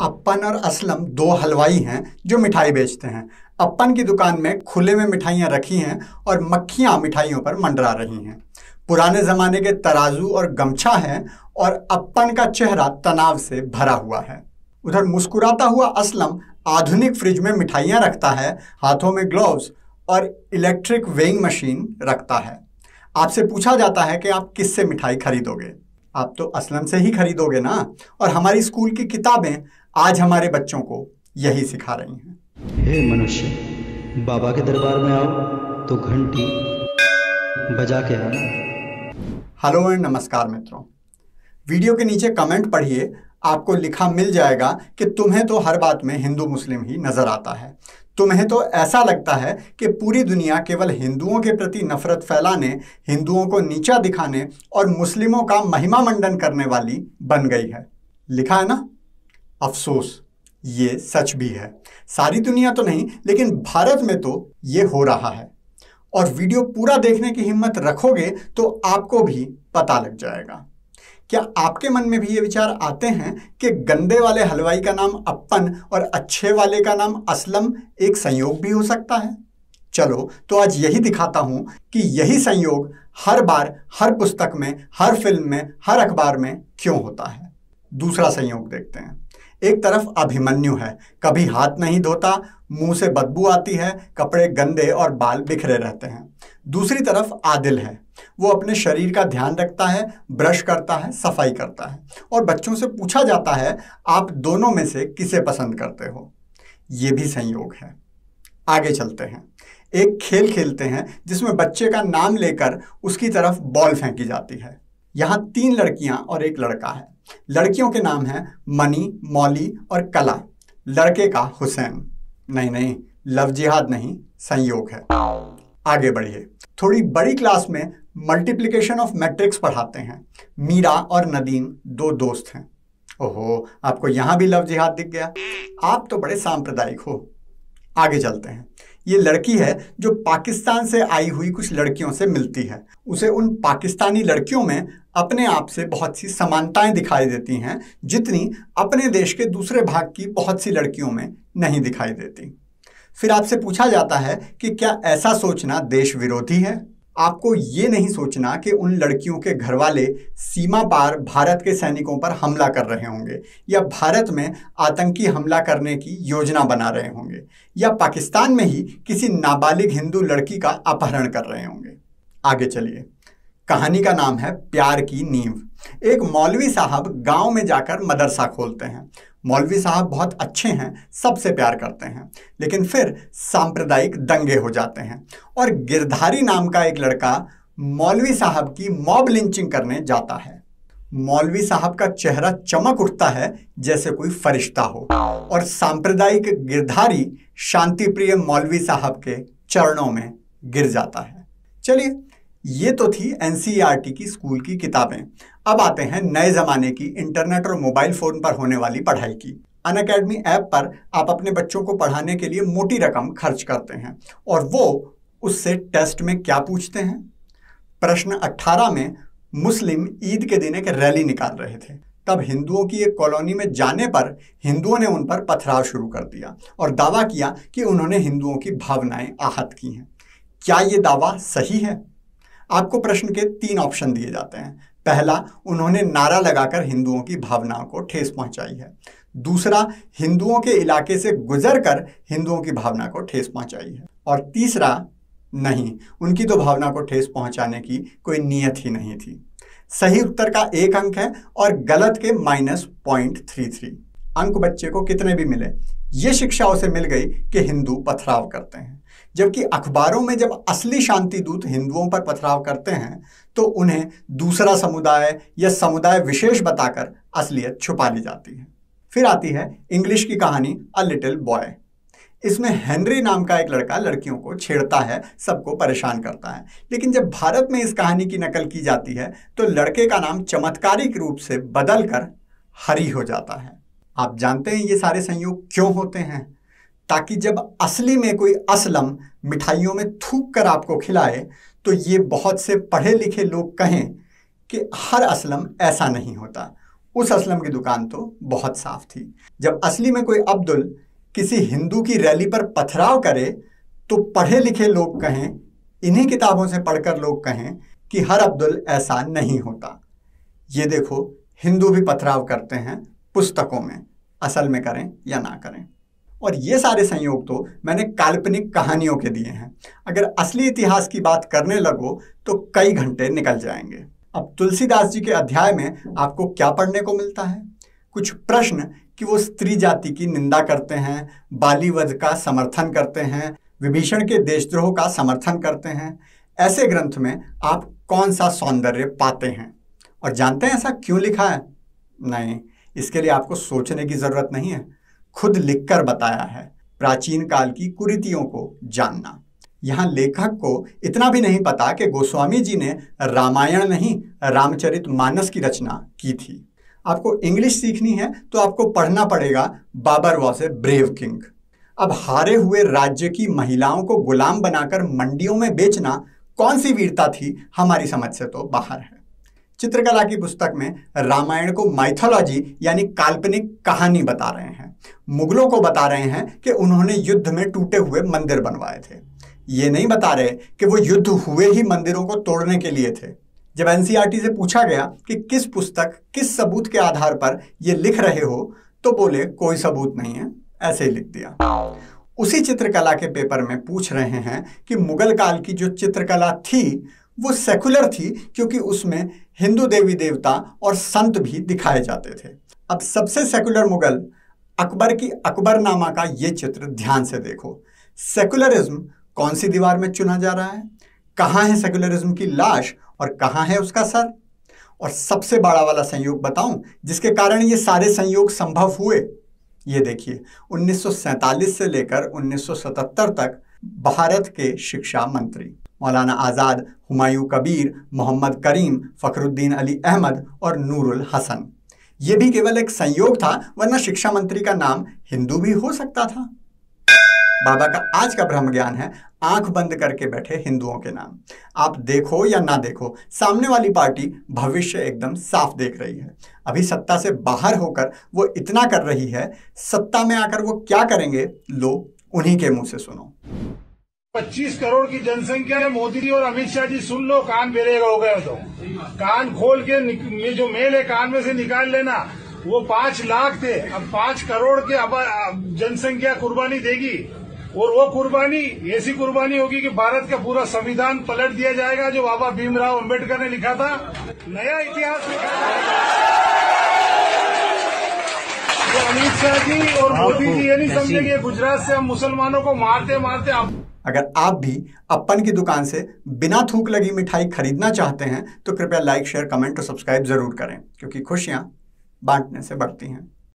अप्पन और असलम दो हलवाई हैं जो मिठाई बेचते हैं। अप्पन की दुकान में खुले में मिठाइयाँ रखी हैं और मक्खियाँ मिठाइयों पर मंडरा रही हैं। पुराने जमाने के तराजू और गमछा है और अप्पन का चेहरा तनाव से भरा हुआ है। उधर मुस्कुराता हुआ असलम आधुनिक फ्रिज में मिठाइयाँ रखता है, हाथों में ग्लव्स और इलेक्ट्रिक वेइंग मशीन रखता है। आपसे पूछा जाता है कि आप किससे मिठाई खरीदोगे? आप तो असलम से ही खरीदोगे ना। और हमारी स्कूल की किताबें आज हमारे बच्चों को यही सिखा रही हैं। हे मनुष्य, बाबा के दरबार में आओ तो घंटी बजा के आना। हेलो एंड नमस्कार मित्रों, वीडियो के नीचे कमेंट पढ़िए, आपको लिखा मिल जाएगा कि तुम्हें तो हर बात में हिंदू मुस्लिम ही नजर आता है। तुम्हें तो ऐसा लगता है कि पूरी दुनिया केवल हिंदुओं के प्रति नफरत फैलाने, हिंदुओं को नीचा दिखाने और मुस्लिमों का महिमा मंडन करने वाली बन गई है। लिखा है ना? अफसोस, ये सच भी है। सारी दुनिया तो नहीं, लेकिन भारत में तो ये हो रहा है। और वीडियो पूरा देखने की हिम्मत रखोगे तो आपको भी पता लग जाएगा। क्या आपके मन में भी ये विचार आते हैं कि गंदे वाले हलवाई का नाम अप्पन और अच्छे वाले का नाम असलम एक संयोग भी हो सकता है? चलो तो आज यही दिखाता हूं कि यही संयोग हर बार, हर पुस्तक में, हर फिल्म में, हर अखबार में क्यों होता है। दूसरा संयोग देखते हैं। एक तरफ अभिमन्यु है, कभी हाथ नहीं धोता, मुंह से बदबू आती है, कपड़े गंदे और बाल बिखरे रहते हैं। दूसरी तरफ आदिल है, वो अपने शरीर का ध्यान रखता है, ब्रश करता है, सफाई करता है। और बच्चों से पूछा जाता है, आप दोनों में से किसे पसंद करते हो? ये भी संयोग है। आगे चलते हैं। एक खेल खेलते हैं जिसमें बच्चे का नाम लेकर उसकी तरफ बॉल फेंकी जाती है। यहाँ 3 लड़कियां और एक लड़का है। लड़कियों के नाम हैं मनी, मौली और कला। लड़के का हुसैन। नहीं, लव जिहाद नहीं, संयोग है। आगे बढ़िए। थोड़ी बड़ी क्लास में मल्टीप्लिकेशन ऑफ मैट्रिक्स पढ़ाते हैं। मीरा और नदीम 2 दोस्त हैं। ओहो, आपको यहां भी लव जिहाद दिख गया। आप तो बड़े सांप्रदायिक हो। आगे चलते हैं। ये लड़की है जो पाकिस्तान से आई हुई कुछ लड़कियों से मिलती है। उसे उन पाकिस्तानी लड़कियों में अपने आप से बहुत सी समानताएं दिखाई देती हैं, जितनी अपने देश के दूसरे भाग की बहुत सी लड़कियों में नहीं दिखाई देती। फिर आपसे पूछा जाता है कि क्या ऐसा सोचना देश विरोधी है? आपको ये नहीं सोचना कि उन लड़कियों के घर वाले सीमा पार भारत के सैनिकों पर हमला कर रहे होंगे, या भारत में आतंकी हमला करने की योजना बना रहे होंगे, या पाकिस्तान में ही किसी नाबालिग हिंदू लड़की का अपहरण कर रहे होंगे। आगे चलिए। कहानी का नाम है प्यार की नींव। एक मौलवी साहब गांव में जाकर मदरसा खोलते हैं। मौलवी साहब बहुत अच्छे हैं, सबसे प्यार करते हैं, लेकिन फिर सांप्रदायिक दंगे हो जाते हैं और गिरधारी नाम का एक लड़का मौलवी साहब की मॉब लिंचिंग करने जाता है। मौलवी साहब का चेहरा चमक उठता है जैसे कोई फरिश्ता हो, और सांप्रदायिक गिरधारी शांतिप्रिय मौलवी साहब के चरणों में गिर जाता है। चलिए, ये तो थी एनसीईआरटी की स्कूल की किताबें। अब आते हैं नए जमाने की इंटरनेट और मोबाइल फोन पर होने वाली पढ़ाई की। अनअकैडमी ऐप पर आप अपने बच्चों को पढ़ाने के लिए मोटी रकम खर्च करते हैं, और वो उससे टेस्ट में क्या पूछते हैं? प्रश्न 18 में मुस्लिम ईद के दिन एक रैली निकाल रहे थे। तब हिंदुओं की एक कॉलोनी में जाने पर हिंदुओं ने उन पर पथराव शुरू कर दिया और दावा किया कि उन्होंने हिंदुओं की भावनाएं आहत की हैं। क्या ये दावा सही है? आपको प्रश्न के 3 ऑप्शन दिए जाते हैं। पहला, उन्होंने नारा लगाकर हिंदुओं की भावनाओं को ठेस पहुंचाई है। दूसरा, हिंदुओं के इलाके से गुजरकर हिंदुओं की भावना को ठेस पहुंचाई है। और तीसरा, नहीं, उनकी तो भावना को ठेस पहुंचाने की कोई नीयत ही नहीं थी। सही उत्तर का 1 अंक है और गलत के -0.33 अंक बच्चे को कितने भी मिले। ये शिक्षा उसे मिल गई कि हिंदू पथराव करते हैं, जबकि अखबारों में जब असली शांति दूत हिंदुओं पर पथराव करते हैं तो उन्हें दूसरा समुदाय या समुदाय विशेष बताकर असलियत छुपा ली जाती है। फिर आती है इंग्लिश की कहानी अ लिटिल बॉय। इसमें हेनरी नाम का एक लड़का लड़कियों को छेड़ता है, सबको परेशान करता है। लेकिन जब भारत में इस कहानी की नकल की जाती है तो लड़के का नाम चमत्कारिक रूप से बदलकर हरी हो जाता है। आप जानते हैं ये सारे संयोग क्यों होते हैं? ताकि जब असली में कोई असलम मिठाइयों में थूक कर आपको खिलाए तो ये बहुत से पढ़े लिखे लोग कहें कि हर असलम ऐसा नहीं होता। उस असलम की दुकान तो बहुत साफ थी। जब असली में कोई अब्दुल किसी हिंदू की रैली पर पथराव करे तो पढ़े लिखे लोग कहें, इन्हीं किताबों से पढ़कर लोग कहें कि हर अब्दुल ऐसा नहीं होता। ये देखो, हिंदू भी पथराव करते हैं पुस्तकों में, असल में करें या ना करें। और ये सारे संयोग तो मैंने काल्पनिक कहानियों के दिए हैं। अगर असली इतिहास की बात करने लगो तो कई घंटे निकल जाएंगे। अब तुलसीदास जी के अध्याय में आपको क्या पढ़ने को मिलता है? कुछ प्रश्न कि वो स्त्री जाति की निंदा करते हैं, बाली वध का समर्थन करते हैं, विभीषण के देशद्रोह का समर्थन करते हैं। ऐसे ग्रंथ में आप कौन सा सौंदर्य पाते हैं? और जानते हैं ऐसा क्यों लिखा है? नहीं, इसके लिए आपको सोचने की जरूरत नहीं है, खुद लिखकर बताया है। प्राचीन काल की कुरीतियों को जानना। यहाँ लेखक को इतना भी नहीं पता कि गोस्वामी जी ने रामायण नहीं, रामचरितमानस की रचना की थी। आपको इंग्लिश सीखनी है तो आपको पढ़ना पड़ेगा Babar was a brave king. अब हारे हुए राज्य की महिलाओं को गुलाम बनाकर मंडियों में बेचना कौन सी वीरता थी, हमारी समझ से तो बाहर है। चित्रकला की पुस्तक में रामायण को माइथोलॉजी यानी काल्पनिक कहानी बता रहे हैं। मुगलों को बता रहे हैं कि उन्होंने युद्ध में टूटे हुए मंदिर बनवाए थे। ये नहीं बता रहे कि वो युद्ध हुए ही मंदिरों को तोड़ने के लिए थे। जब एनसीईआरटी से पूछा गया कि किस पुस्तक, किस सबूत के आधार पर ये लिख रहे हो, तो बोले कोई सबूत नहीं है, ऐसे ही लिख दिया। उसी चित्रकला के पेपर में पूछ रहे हैं कि मुगल काल की जो चित्रकला थी वो सेकुलर थी क्योंकि उसमें हिंदू देवी देवता और संत भी दिखाए जाते थे। अब सबसे सेकुलर मुगल अकबर की अकबरनामा का ये चित्र ध्यान से देखो। सेकुलरिज्म कौन सी दीवार में चुना जा रहा है? कहाँ है सेकुलरिज्म की लाश और कहाँ है उसका सर? और सबसे बड़ा वाला संयोग बताऊं जिसके कारण ये सारे संयोग संभव हुए? ये देखिए, 1947 से लेकर 1977 तक भारत के शिक्षा मंत्री मौलाना आज़ाद, हुमायूं कबीर, मोहम्मद करीम, फखरुद्दीन अली अहमद और नूरुल हसन। ये भी केवल एक संयोग था, वरना शिक्षा मंत्री का नाम हिंदू भी हो सकता था। बाबा का आज का ब्रह्म ज्ञान है आंख बंद करके बैठे हिंदुओं के नाम। आप देखो या ना देखो, सामने वाली पार्टी भविष्य एकदम साफ देख रही है। अभी सत्ता से बाहर होकर वो इतना कर रही है, सत्ता में आकर वो क्या करेंगे, लो उन्हीं के मुंह से सुनो। 25 करोड़ की जनसंख्या है। मोदी जी और अमित शाह जी सुन लो, कान बेरेगा हो गए तो कान खोल के ये जो मेल है कान में से निकाल लेना। वो 5 लाख थे, अब 5 करोड़ के अब जनसंख्या कुर्बानी देगी। और वो कुर्बानी ऐसी कुर्बानी होगी कि भारत का पूरा संविधान पलट दिया जाएगा जो बाबा भीमराव अंबेडकर ने लिखा था। नया इतिहास लिखा जाएगा। तो अमित शाह जी और मोदी जी ये नहीं समझेंगे गुजरात से हम मुसलमानों को मारते मारते अगर आप भी अपन की दुकान से बिना थूक लगी मिठाई खरीदना चाहते हैं तो कृपया लाइक, शेयर, कमेंट और सब्सक्राइब जरूर करें, क्योंकि खुशियां बांटने से बढ़ती हैं।